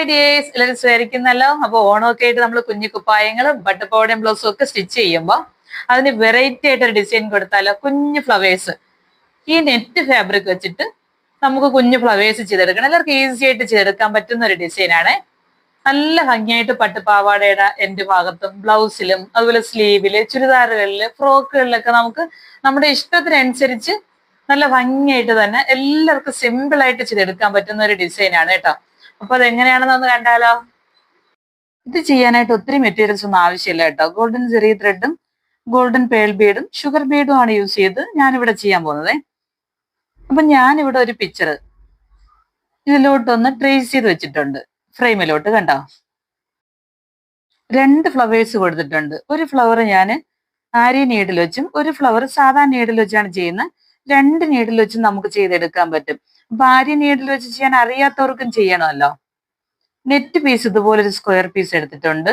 Hi dears, എല്ലാവരും വിചാരിക്കുന്നല്ലോ. അപ്പൊ ഓണമൊക്കെ ആയിട്ട് നമ്മൾ കുഞ്ഞു കുപ്പായങ്ങളും ബട്ടർപൗഡറും ബ്ലൗസും ഒക്കെ സ്റ്റിച്ച് ചെയ്യുമ്പോൾ അതിന് വെറൈറ്റി ആയിട്ട് ഒരു ഡിസൈൻ കൊടുത്താലോ, കുഞ്ഞു ഫ്ലവേഴ്സ്. ഈ നെറ്റ് ഫാബ്രിക് വെച്ചിട്ട് നമുക്ക് കുഞ്ഞു ഫ്ലവേഴ്സ് ചെയ്തെടുക്കണം. എല്ലാവർക്കും ഈസി ആയിട്ട് ചെയ്തെടുക്കാൻ പറ്റുന്ന ഒരു ഡിസൈനാണ്. നല്ല ഭംഗിയായിട്ട് പട്ടുപാവാടയുടെ എൻഡ് ഭാഗത്തും ബ്ലൗസിലും അതുപോലെ സ്ലീവില്, ചുരിദാറുകളില്, ഫ്രോക്കുകളിലൊക്കെ നമുക്ക് നമ്മുടെ ഇഷ്ടത്തിനനുസരിച്ച് നല്ല ഭംഗിയായിട്ട് തന്നെ എല്ലാവർക്കും സിമ്പിൾ ആയിട്ട് ചെയ്തെടുക്കാൻ പറ്റുന്ന ഒരു ഡിസൈനാണ് കേട്ടോ. അപ്പൊ അതെങ്ങനെയാണെന്നൊന്ന് കണ്ടാലോ. ഇത് ചെയ്യാനായിട്ട് ഒത്തിരി മെറ്റീരിയൽസ് ഒന്നും ആവശ്യമില്ല കേട്ടോ. ഗോൾഡൻ ജെറി ത്രെഡും ഗോൾഡൻ പേൾ ബീഡും ഷുഗർ ബീഡും ആണ് യൂസ് ചെയ്ത് ഞാനിവിടെ ചെയ്യാൻ പോകുന്നത്. അപ്പൊ ഞാനിവിടെ ഒരു പിക്ചർ ഇതിലോട്ടൊന്ന് ട്രേസ് ചെയ്ത് വെച്ചിട്ടുണ്ട്, ഫ്രെയിമിലോട്ട്. കണ്ടോ, 2 ഫ്ലവേഴ്സ് കൊടുത്തിട്ടുണ്ട്. ഒരു ഫ്ലവർ ഞാൻ ആരി നീഡിൽ വെച്ചും ഒരു ഫ്ലവർ സാധാ നീഡിൽ വെച്ചാണ് ചെയ്യുന്നത്. 2 നീഡിൽ വെച്ചും നമുക്ക് ചെയ്തെടുക്കാൻ പറ്റും. അപ്പൊ ആരി നീഡിൽ വെച്ച് ചെയ്യാൻ അറിയാത്തവർക്കും ചെയ്യണമല്ലോ. നെറ്റ് പീസ് ഇതുപോലെ ഒരു സ്ക്വയർ പീസ് എടുത്തിട്ടുണ്ട്.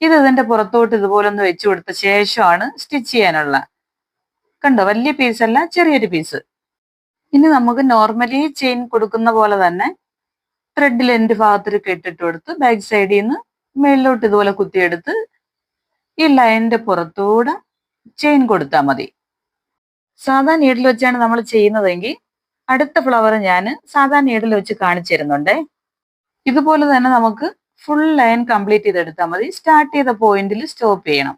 ഇത് ഇതിന്റെ പുറത്തോട്ട് ഇതുപോലെ ഒന്ന് വെച്ചു കൊടുത്ത ശേഷമാണ് സ്റ്റിച്ച് ചെയ്യാനുള്ള. കണ്ടോ, വലിയ പീസല്ല, ചെറിയൊരു പീസ്. ഇനി നമുക്ക് നോർമലി ചെയിൻ കൊടുക്കുന്ന പോലെ തന്നെ ത്രെഡിൽ എൻഡ് ഭാഗത്തൊരു കെട്ടിട്ട് കൊടുത്ത് ബാക്ക് സൈഡിൽ നിന്ന് മേളിലോട്ട് ഇതുപോലെ കുത്തിയെടുത്ത് ഈ ലൈനിന്റെ പുറത്തൂടെ ചെയിൻ കൊടുത്താൽ മതി. സാധാ നീഡിൽ വെച്ചാണ് നമ്മൾ ചെയ്യുന്നതെങ്കിൽ അടുത്ത ഫ്ലവർ ഞാൻ സാധാ നീഡിൽ വെച്ച് കാണിച്ചു തരുന്നുണ്ടേ. ഇതുപോലെ തന്നെ നമുക്ക് ഫുൾ ലൈൻ കംപ്ലീറ്റ് ചെയ്തെടുത്താൽ മതി. സ്റ്റാർട്ട് ചെയ്ത പോയിന്റിൽ സ്റ്റോപ്പ് ചെയ്യണം.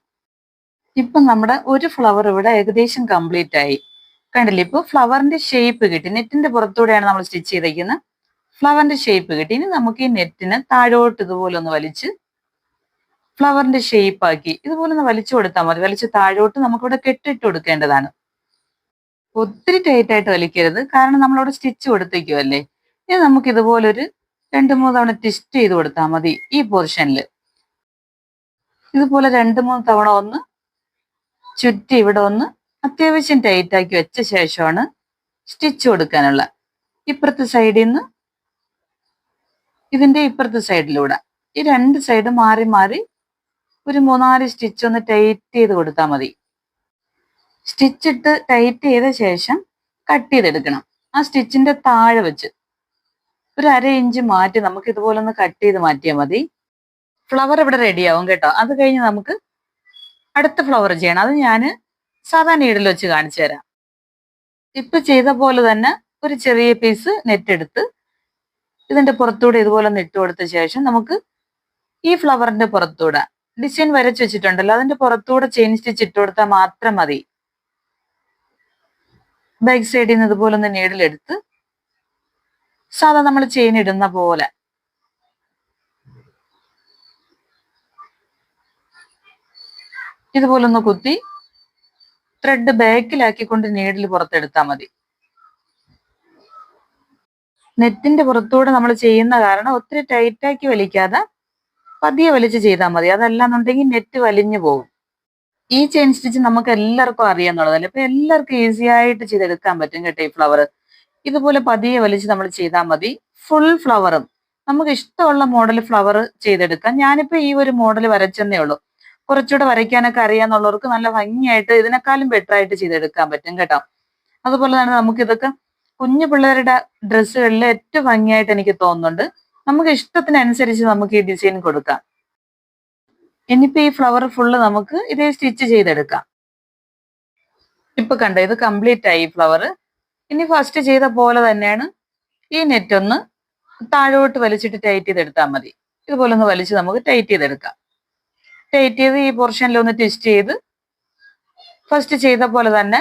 ഇപ്പൊ നമ്മുടെ ഒരു ഫ്ലവർ ഇവിടെ ഏകദേശം കംപ്ലീറ്റ് ആയി. കണ്ടില്ലേ, ഇപ്പൊ ഫ്ലവറിന്റെ ഷേപ്പ് കിട്ടി. നെറ്റിന്റെ പുറത്തൂടെയാണ് നമ്മൾ സ്റ്റിച്ച് ചെയ്തേക്കുന്നത്. ഫ്ലവറിന്റെ ഷേപ്പ് കിട്ടി. ഇനി നമുക്ക് ഈ നെറ്റിന് താഴോട്ട് ഇതുപോലെ ഒന്ന് വലിച്ച് ഫ്ലവറിന്റെ ഷേപ്പ് ആക്കി ഇതുപോലെ ഒന്ന് വലിച്ചു കൊടുത്താൽ മതി. വലിച്ച് താഴോട്ട് നമുക്കിവിടെ കെട്ടിട്ട് കൊടുക്കേണ്ടതാണ്. ഒത്തിരി ടൈറ്റ് ആയിട്ട് വലിക്കരുത്, കാരണം നമ്മളിവിടെ സ്റ്റിച്ച് കൊടുത്തേക്കുമല്ലേ. ഇനി നമുക്ക് ഇതുപോലൊരു 2-3 തവണ ട്വിസ്റ്റ് ചെയ്ത് കൊടുത്താൽ മതി. ഈ പൊസിഷനിൽ ഇതുപോലെ 2-3 തവണ ഒന്ന് ചുറ്റി ഇവിടെ ഒന്ന് അത്യാവശ്യം ടൈറ്റ് ആക്കി വെച്ച ശേഷമാണ് സ്റ്റിച്ച് കൊടുക്കാനുള്ള. ഇപ്പുറത്തെ സൈഡിൽ നിന്ന് ഇതിന്റെ ഇപ്പുറത്തെ സൈഡിലൂടെ ഈ 2 സൈഡ് മാറി മാറി ഒരു 3-4 സ്റ്റിച്ച് ഒന്ന് ടൈറ്റ് ചെയ്ത് കൊടുത്താൽ മതി. സ്റ്റിച്ച് ഇട്ട് ടൈറ്റ് ചെയ്ത ശേഷം കട്ട് ചെയ്തെടുക്കണം. ആ സ്റ്റിച്ചിന്റെ താഴെ വെച്ച് ഒരു 1/2 ഇഞ്ച് മാറ്റി നമുക്ക് ഇതുപോലെ ഒന്ന് കട്ട് ചെയ്ത് മാറ്റിയാൽ മതി. ഫ്ലവർ ഇവിടെ റെഡിയാവും കേട്ടോ. അത് കഴിഞ്ഞ് നമുക്ക് അടുത്ത ഫ്ലവർ ചെയ്യണം. അത് ഞാൻ സാധാ നീഡിൽ വെച്ച് കാണിച്ചു തരാം. ഇപ്പൊ ചെയ്ത പോലെ തന്നെ ഒരു ചെറിയ പീസ് നെറ്റ് എടുത്ത് ഇതിന്റെ പുറത്തൂടെ ഇതുപോലെ ഒന്ന് ഇട്ട് കൊടുത്ത ശേഷം നമുക്ക് ഈ ഫ്ലവറിന്റെ പുറത്തൂടെ ഡിസൈൻ വരച്ച് വെച്ചിട്ടുണ്ടല്ലോ, അതിന്റെ പുറത്തൂടെ ചെയിൻ സ്റ്റിച്ച് ഇട്ട് കൊടുത്താൽ മാത്രം മതി. ബാക്ക് സൈഡിൽ നിന്ന് ഇതുപോലെ ഒന്ന് നീഡിലെടുത്ത് സാധാ നമ്മൾ ചെയിൻ ഇടുന്ന പോലെ ഇതുപോലെ ഒന്ന് കുത്തി ത്രെഡ് ബാക്കിലാക്കിക്കൊണ്ട് നീഡിൽ പുറത്തെടുത്താൽ മതി. നെറ്റിന്റെ പുറത്തൂടെ നമ്മൾ ചെയ്യുന്ന കാരണം ഒത്തിരി ടൈറ്റാക്കി വലിക്കാതെ പതിയെ വലിച്ച് ചെയ്താൽ മതി. അതല്ലാന്നുണ്ടെങ്കിൽ നെറ്റ് വലിഞ്ഞു പോകും. ഈ ചെയിൻ സ്റ്റിച്ച് നമുക്ക് എല്ലാവർക്കും അറിയാന്നുള്ളതല്ലേ. ഇപ്പൊ എല്ലാവർക്കും ഈസി ആയിട്ട് ചെയ്തെടുക്കാൻ പറ്റും കേട്ടോ. ഈ ഫ്ലവർ ഇതുപോലെ പതിയെ വലിച്ച് നമ്മൾ ചെയ്താൽ മതി. ഫുൾ ഫ്ലവറും നമുക്ക് ഇഷ്ടമുള്ള മോഡൽ ഫ്ലവർ ചെയ്തെടുക്കാം. ഞാനിപ്പോ ഈ ഒരു മോഡൽ വരച്ചെന്നേ ഉള്ളൂ. കുറച്ചുകൂടെ വരയ്ക്കാനൊക്കെ അറിയാന്നുള്ളവർക്ക് നല്ല ഭംഗിയായിട്ട് ഇതിനേക്കാളും ബെറ്റർ ആയിട്ട് ചെയ്തെടുക്കാൻ പറ്റും കേട്ടോ. അതുപോലെ തന്നെ നമുക്ക് ഇതൊക്കെ കുഞ്ഞു പിള്ളേരുടെ ഡ്രസ്സുകളിൽ ഏറ്റവും ഭംഗിയായിട്ട് എനിക്ക് തോന്നുന്നുണ്ട്. നമുക്ക് ഇഷ്ടത്തിനനുസരിച്ച് നമുക്ക് ഈ ഡിസൈൻ കൊടുക്കാം. ഇനിയിപ്പോ ഈ ഫ്ലവർ ഫുള്ള് നമുക്ക് ഇതേ സ്റ്റിച്ച് ചെയ്തെടുക്കാം. ഇപ്പൊ കണ്ടോ, ഇത് കംപ്ലീറ്റ് ആയി ഫ്ലവർ. ഇനി ഫസ്റ്റ് ചെയ്ത പോലെ തന്നെയാണ് ഈ നെറ്റ് ഒന്ന് താഴോട്ട് വലിച്ചിട്ട് ടൈറ്റ് ചെയ്തെടുത്താൽ മതി. ഇതുപോലെ ഒന്ന് വലിച്ച് നമുക്ക് ടൈറ്റ് ചെയ്തെടുക്കാം. ടൈറ്റ് ചെയ്ത് ഈ പോർഷനിൽ ഒന്ന് ട്വിസ്റ്റ് ചെയ്ത് ഫസ്റ്റ് ചെയ്ത പോലെ തന്നെ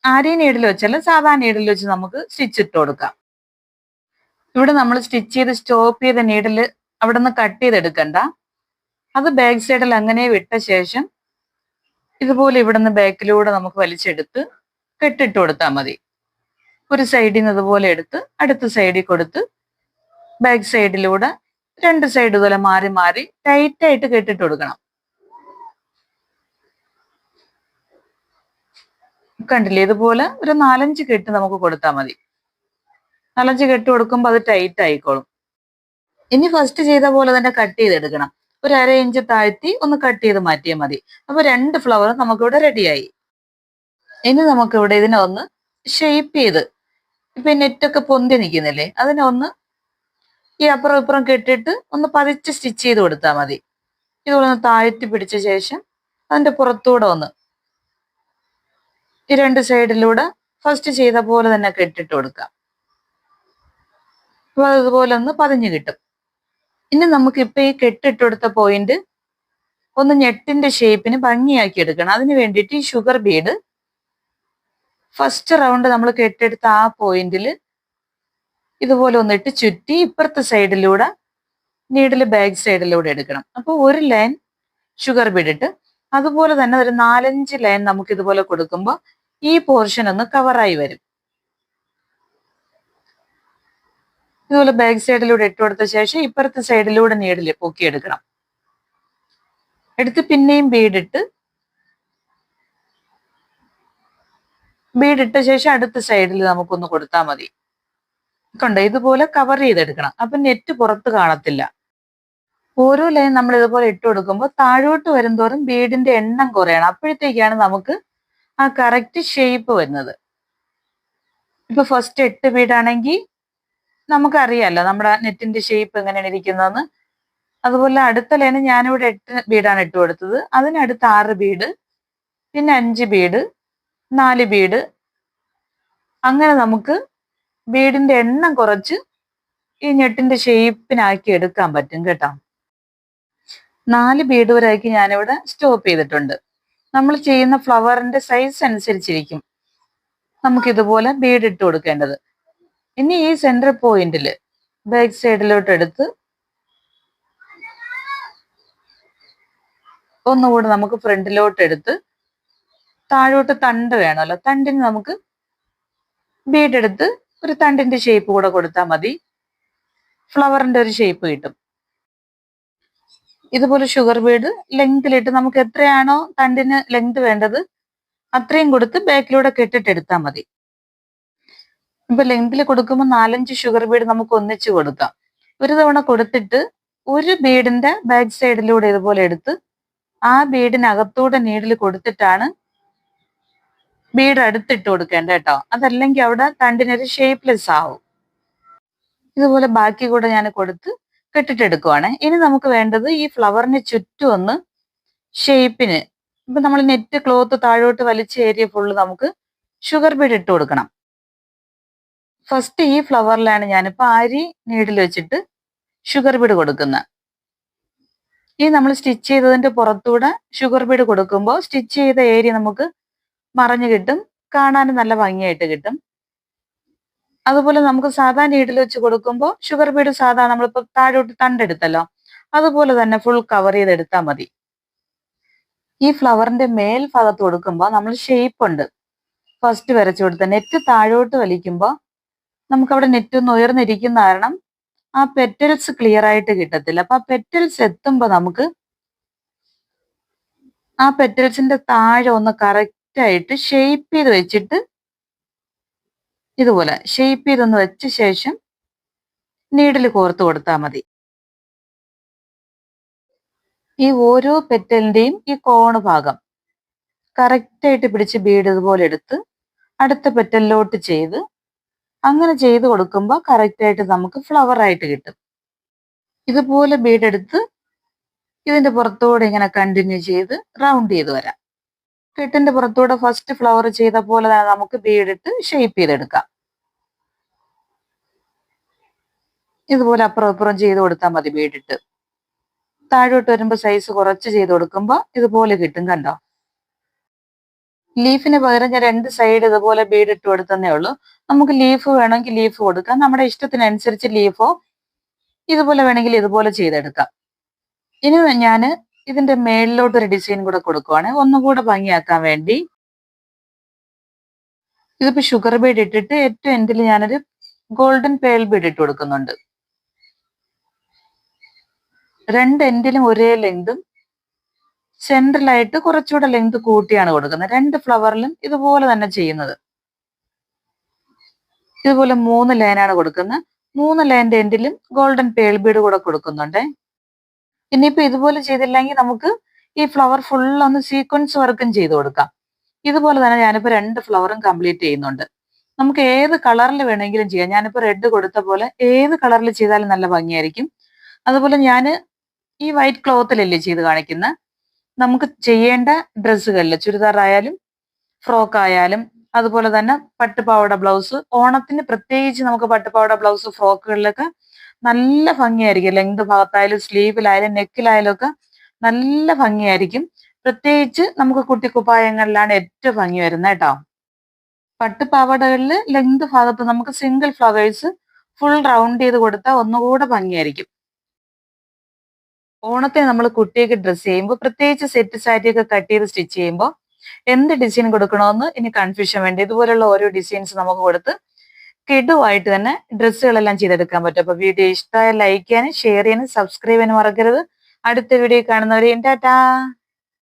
ആരി നീഡിൽ വെച്ചല്ല സാധാ നീഡിൽ വെച്ച് നമുക്ക് സ്റ്റിച്ച് ഇട്ട് കൊടുക്കാം. ഇവിടെ നമ്മൾ സ്റ്റിച്ച് ചെയ്ത് സ്റ്റോപ്പ് ചെയ്ത നീഡിൽ അവിടെ നിന്ന് കട്ട് ചെയ്തെടുക്കണ്ട. അത് ബാക്ക് സൈഡിൽ അങ്ങനെ വിട്ട ശേഷം ഇതുപോലെ ഇവിടെ നിന്ന് ബാക്കിലൂടെ നമുക്ക് വലിച്ചെടുത്ത് കെട്ടിട്ട് കൊടുത്താൽ മതി. ഒരു സൈഡിൽ നിന്ന് ഇതുപോലെ എടുത്ത് അടുത്ത സൈഡിൽ കൊടുത്ത് ബാക്ക് സൈഡിലൂടെ 2 സൈഡ് ഇതുപോലെ മാറി മാറി ടൈറ്റ് ആയിട്ട് കെട്ടിട്ട് കൊടുക്കണം. കണ്ടില്ലേ, ഇതുപോലെ ഒരു 4-5 കെട്ട് നമുക്ക് കൊടുത്താൽ മതി. 4-5 കെട്ട് കൊടുക്കുമ്പോൾ അത് ടൈറ്റ് ആയിക്കോളും. ഇനി ഫസ്റ്റ് ചെയ്ത പോലെ തന്നെ കട്ട് ചെയ്തെടുക്കണം. ഒരു 1/2 ഇഞ്ച് താഴ്ത്തി ഒന്ന് കട്ട് ചെയ്ത് മാറ്റിയാൽ മതി. അപ്പൊ 2 ഫ്ലവർ നമുക്കിവിടെ റെഡിയായി. ഇനി നമുക്കിവിടെ ഇതിനെ ഒന്ന് ഷേപ്പ് ചെയ്ത് ഇപ്പൊ നെറ്റൊക്കെ പൊന്തി നിൽക്കുന്നില്ലേ, അതിനെ ഒന്ന് ഈ അപ്പുറം ഇപ്പുറം കെട്ടിട്ട് ഒന്ന് പതിച്ച് സ്റ്റിച്ച് ചെയ്ത് കൊടുത്താൽ മതി. ഇതുപോലെ ഒന്ന് താഴ്ത്തി പിടിച്ച ശേഷം അതിന്റെ പുറത്തൂടെ ഒന്ന് ഈ രണ്ട് സൈഡിലൂടെ ഫസ്റ്റ് ചെയ്ത പോലെ തന്നെ കെട്ടിട്ട് കൊടുക്കാം. അപ്പൊ അതുപോലെ ഒന്ന് പതിഞ്ഞു കിട്ടും. ഇനി നമുക്കിപ്പോ ഈ കെട്ടിട്ട് കൊടുത്ത പോയിന്റ് ഒന്ന് ഞെട്ടിന്റെ ഷേപ്പിന് ഭംഗിയാക്കി എടുക്കണം. അതിന് വേണ്ടിയിട്ട് ഈ ഷുഗർ ബീഡ് ഫസ്റ്റ് റൗണ്ട് നമ്മൾ കെട്ടെടുത്ത ആ പോയിന്റിൽ ഇതുപോലെ ഒന്നിട്ട് ചുറ്റി ഇപ്പുറത്തെ സൈഡിലൂടെ നീഡിൽ ബാക്ക് സൈഡിലൂടെ എടുക്കണം. അപ്പോൾ ഒരു ലൈൻ ഷുഗർ ബീഡ് ഇട്ട് അതുപോലെ തന്നെ ഒരു 4-5 ലൈൻ നമുക്ക് ഇതുപോലെ കൊടുക്കുമ്പോൾ ഈ പോർഷൻ ഒന്ന് കവറായി വരും. ഇതുപോലെ ബാക്ക് സൈഡിലൂടെ ഇട്ട് കൊടുത്ത ശേഷം ഇപ്പുറത്തെ സൈഡിലൂടെ നീഡിൽ പൊക്കിയെടുക്കണം. എടുത്ത് പിന്നെയും ബീഡിട്ട ശേഷം അടുത്ത സൈഡിൽ നമുക്കൊന്ന് കൊടുത്താൽ മതി. കണ്ടോ, ഇതുപോലെ കവർ ചെയ്തെടുക്കണം. അപ്പൊ നെറ്റ് പുറത്ത് കാണത്തില്ല. ഓരോ ലൈൻ നമ്മൾ ഇതുപോലെ ഇട്ട് കൊടുക്കുമ്പോൾ താഴോട്ട് വരുംതോറും ബീഡിന്റെ എണ്ണം കുറയണം. അപ്പോഴത്തേക്കാണ് നമുക്ക് ആ കറക്റ്റ് ഷേപ്പ് വരുന്നത്. ഇപ്പൊ ഫസ്റ്റ് 8 ബീഡാണെങ്കിൽ നമുക്കറിയാലോ നമ്മുടെ നെറ്റിന്റെ ഷേപ്പ് എങ്ങനെയാണ് ഇരിക്കുന്നതെന്ന്. അതുപോലെ അടുത്ത ലൈന് ഞാനിവിടെ 8 ബീഡാണ് ഇട്ട് കൊടുത്തത്. അതിനടുത്ത് 6 ബീഡ്, പിന്നെ 5 ബീഡ്, 4 ബീഡ്, അങ്ങനെ നമുക്ക് ബീഡിന്റെ എണ്ണം കുറച്ച് ഈ ഞെട്ടിന്റെ ഷേപ്പിനാക്കി എടുക്കാൻ പറ്റും കേട്ടോ. 4 ബീഡ് വരെയാക്കി ഞാനിവിടെ സ്റ്റോപ്പ് ചെയ്തിട്ടുണ്ട്. നമ്മൾ ചെയ്യുന്ന ഫ്ലവറിന്റെ സൈസ് അനുസരിച്ചിരിക്കും നമുക്ക് ഇതുപോലെ ബീഡ് ഇട്ട് കൊടുക്കേണ്ടത്. ഇനി ഈ സെന്റർ പോയിന്റിൽ ബാക്ക് സൈഡിലോട്ട് എടുത്ത് ഒന്നുകൂടെ നമുക്ക് ഫ്രണ്ടിലോട്ട് എടുത്ത് താഴോട്ട് തണ്ട് വേണമല്ലോ, തണ്ടിന് നമുക്ക് ബീഡ് എടുത്ത് ഒരു തണ്ടിന്റെ ഷേപ്പ് കൂടെ കൊടുത്താൽ മതി. ഫ്ലവറിന്റെ ഒരു ഷേപ്പ് കിട്ടും. ഇതുപോലെ ഷുഗർ ബീഡ് ലെങ്തിലിട്ട് നമുക്ക് എത്രയാണോ തണ്ടിന് ലെങ്ത് വേണ്ടത് അത്രയും കൊടുത്ത് ബാക്കിലൂടെ കെട്ടിട്ടെടുത്താൽ മതി. ഇപ്പൊ ലെങ്തിൽ കൊടുക്കുമ്പോൾ 4-5 ഷുഗർ ബീഡ് നമുക്ക് ഒന്നിച്ച് കൊടുക്കാം. ഒരു തവണ കൊടുത്തിട്ട് ഒരു ബീഡിന്റെ ബാക്ക് സൈഡിലൂടെ ഇതുപോലെ എടുത്ത് ആ ബീഡിനകത്തൂടെ നീഡിൽ കൊടുത്തിട്ടാണ് ബീഡ് അടുത്തിട്ട് കൊടുക്കേണ്ട കേട്ടോ. അതല്ലെങ്കിൽ അവിടെ തണ്ടിനൊരു ഷേപ്പ്ലെസ് ആവും. ഇതുപോലെ ബാക്കി കൂടെ ഞാൻ കൊടുത്ത് കെട്ടിട്ടെടുക്കുവാണ്. ഇനി നമുക്ക് വേണ്ടത് ഈ ഫ്ലവറിന് ചുറ്റും ഒന്ന് ഷേപ്പിന്, ഇപ്പൊ നമ്മൾ നെറ്റ് ക്ലോത്ത് താഴോട്ട് വലിച്ച ഏരിയ ഫുള്ള് നമുക്ക് ഷുഗർ ബീഡ് ഇട്ട് കൊടുക്കണം. ഫസ്റ്റ് ഈ ഫ്ലവറിലാണ് ഞാനിപ്പോ അരി നീഡിൽ വെച്ചിട്ട് ഷുഗർ ബീഡ് കൊടുക്കുന്നത്. ഈ നമ്മൾ സ്റ്റിച്ച് ചെയ്തതിന്റെ പുറത്തൂടെ ഷുഗർ ബീഡ് കൊടുക്കുമ്പോൾ സ്റ്റിച്ച് ചെയ്ത ഏരിയ നമുക്ക് മറഞ്ഞു കിട്ടും, കാണാനും നല്ല ഭംഗിയായിട്ട് കിട്ടും. അതുപോലെ നമുക്ക് സാധാ നീഡിൽ വെച്ച് കൊടുക്കുമ്പോൾ ഷുഗർ ബീഡ് സാധാ നമ്മളിപ്പോ താഴോട്ട് തണ്ടെടുത്തല്ലോ അതുപോലെ തന്നെ ഫുൾ കവർ ചെയ്തെടുത്താൽ മതി. ഈ ഫ്ലവറിന്റെ മേൽ ഭാഗത്ത് കൊടുക്കുമ്പോൾ നമ്മൾ ഷേപ്പ് ഉണ്ട് ഫസ്റ്റ് വരച്ചു കൊടുത്ത നെറ്റ് താഴോട്ട് വലിക്കുമ്പോൾ നമുക്ക് അവിടെ നെറ്റ് ഒന്ന് ഉയർന്നിരിക്കുന്ന കാരണം ആ പെറ്റൽസ് ക്ലിയർ ആയിട്ട് കിട്ടത്തില്ല. അപ്പൊ ആ പെറ്റൽസ് എത്തുമ്പോൾ നമുക്ക് ആ പെറ്റൽസിന്റെ താഴെ ഒന്ന് കറക്റ്റ് ആയിട്ട് ഷേപ്പ് ചെയ്ത് വെച്ചിട്ട് ഇതുപോലെ ഷേപ്പ് ചെയ്തൊന്ന് വെച്ച ശേഷം നീഡിൽ കോർത്ത് കൊടുത്താൽ മതി. ഈ ഓരോ പെറ്റലിന്റെയും ഈ കോണ് ഭാഗം കറക്റ്റ് ആയിട്ട് പിടിച്ച് ബീഡ് ഇതുപോലെ എടുത്ത് അടുത്ത പെറ്റലിലോട്ട് ചെയ്ത് അങ്ങനെ ചെയ്ത് കൊടുക്കുമ്പോൾ കറക്റ്റ് ആയിട്ട് നമുക്ക് ഫ്ലവർ ആയിട്ട് കിട്ടും. ഇതുപോലെ ബീഡ് എടുത്ത് ഇതിന്റെ പുറത്തൂടെ ഇങ്ങനെ കണ്ടിന്യൂ ചെയ്ത് റൗണ്ട് ചെയ്ത് വരാം. കെട്ടിന്റെ പുറത്തൂടെ ഫസ്റ്റ് ഫ്ലവർ ചെയ്ത പോലെ തന്നെ നമുക്ക് ബീഡ് ഇട്ട് ഷേപ്പ് ചെയ്തെടുക്കാം. ഇതുപോലെ അപ്പുറം ഇപ്പുറം ചെയ്ത് കൊടുത്താൽ മതി. ബീഡിട്ട് താഴോട്ട് വരുമ്പോൾ സൈസ് കുറച്ച് ചെയ്ത് കൊടുക്കുമ്പോൾ ഇതുപോലെ കിട്ടും. കണ്ടോ, ലീഫിന് പകരം ഞാൻ 2 സൈഡ് ഇതുപോലെ ബീഡ് ഇട്ട് കൊടുത്തന്നേ ഉള്ളൂ. നമുക്ക് ലീഫ് വേണമെങ്കിൽ ലീഫ് കൊടുക്കാം, നമ്മുടെ ഇഷ്ടത്തിനനുസരിച്ച് ലീഫോ ഇതുപോലെ വേണമെങ്കിൽ ഇതുപോലെ ചെയ്തെടുക്കാം. ഇനി ഞാൻ ഇതിന്റെ മേളിലോട്ട് ഒരു ഡിസൈൻ കൂടെ കൊടുക്കുവാണ് ഒന്നുകൂടെ ഭംഗിയാക്കാൻ വേണ്ടി. ഇതിപ്പോ ഷുഗർ ബീഡ് ഇട്ടിട്ട് ഏറ്റവും എൻഡിൽ ഞാനൊരു ഗോൾഡൻ പേൾ ബീഡ് ഇട്ട് കൊടുക്കുന്നുണ്ട്. 2 എൻഡിലും ഒരേ ലെങ്തും സെൻട്രലായിട്ട് കുറച്ചുകൂടെ ലെങ്ത് കൂട്ടിയാണ് കൊടുക്കുന്നത്. 2 ഫ്ലവറിലും ഇതുപോലെ തന്നെ ചെയ്യുന്നത്. ഇതുപോലെ 3 ലൈനാണ് കൊടുക്കുന്നത്. 3 ലൈനിന്റെ എൻഡിലും ഗോൾഡൻ പേൾ ബീഡ് കൂടെ കൊടുക്കുന്നുണ്ട്. ഇനിയിപ്പോ ഇതുപോലെ ചെയ്തില്ലെങ്കിൽ നമുക്ക് ഈ ഫ്ലവർ ഫുൾ ഒന്ന് സീക്വൻസ് വർക്കും ചെയ്ത് കൊടുക്കാം. ഇതുപോലെ തന്നെ ഞാനിപ്പോ 2 ഫ്ലവറും കംപ്ലീറ്റ് ചെയ്യുന്നുണ്ട്. നമുക്ക് ഏത് കളറിൽ വേണമെങ്കിലും ചെയ്യാം. ഞാനിപ്പോ റെഡ് കൊടുത്ത പോലെ ഏത് കളറിൽ ചെയ്താലും നല്ല ഭംഗിയായിരിക്കും. അതുപോലെ ഞാന് ഈ വൈറ്റ് ക്ലോത്തിലല്ലേ ചെയ്ത് കാണിക്കുന്നത്. നമുക്ക് ചെയ്യേണ്ട ഡ്രസ്സുകളിൽ ചുരിദാർ ആയാലും ഫ്രോക്ക് ആയാലും അതുപോലെ തന്നെ പട്ടുപാവാട ബ്ലൗസ് ഓണത്തിന് പ്രത്യേകിച്ച് നമുക്ക് പട്ടുപാവാട ബ്ലൗസ് ഫ്രോക്കുകളിലൊക്കെ നല്ല ഭംഗിയായിരിക്കും. ലെങ്ത് ഭാഗത്തായാലും സ്ലീവിലായാലും നെക്കിലായാലും ഒക്കെ നല്ല ഭംഗിയായിരിക്കും. പ്രത്യേകിച്ച് നമുക്ക് കുട്ടിക്കുപ്പായങ്ങളിലാണ് ഏറ്റവും ഭംഗി വരുന്നത് കേട്ടോ. പട്ടുപാവാടകളിൽ ലെങ്ത് ഭാഗത്ത് നമുക്ക് സിംഗിൾ ഫ്ലവേഴ്സ് ഫുൾ റൗണ്ട് ചെയ്ത് കൊടുത്താൽ ഒന്നുകൂടെ ഭംഗിയായിരിക്കും. ഓണത്തിന് നമ്മൾ കുട്ടിക്ക് ഡ്രസ്സ് ചെയ്യുമ്പോൾ പ്രത്യേകിച്ച് സെറ്റ് സാരിയൊക്കെ കട്ട് ചെയ്ത് സ്റ്റിച്ച് ചെയ്യുമ്പോൾ എന്ത് ഡിസൈൻ കൊടുക്കണമെന്ന് ഇനി കൺഫ്യൂഷൻ വേണ്ട ഇതുപോലുള്ള ഓരോ ഡിസൈൻസ് നമുക്ക് കൊടുത്ത് കിടുവായിട്ട് തന്നെ ഡ്രസ്സുകളെല്ലാം ചെയ്തെടുക്കാൻ പറ്റും. അപ്പൊ വീഡിയോ ഇഷ്ടമായ ലൈക്ക് ചെയ്യാനും ഷെയർ ചെയ്യാനും സബ്സ്ക്രൈബ് ചെയ്യാനും മറക്കരുത്. അടുത്ത വീഡിയോ കാണുന്നവരെ ടാറ്റാ.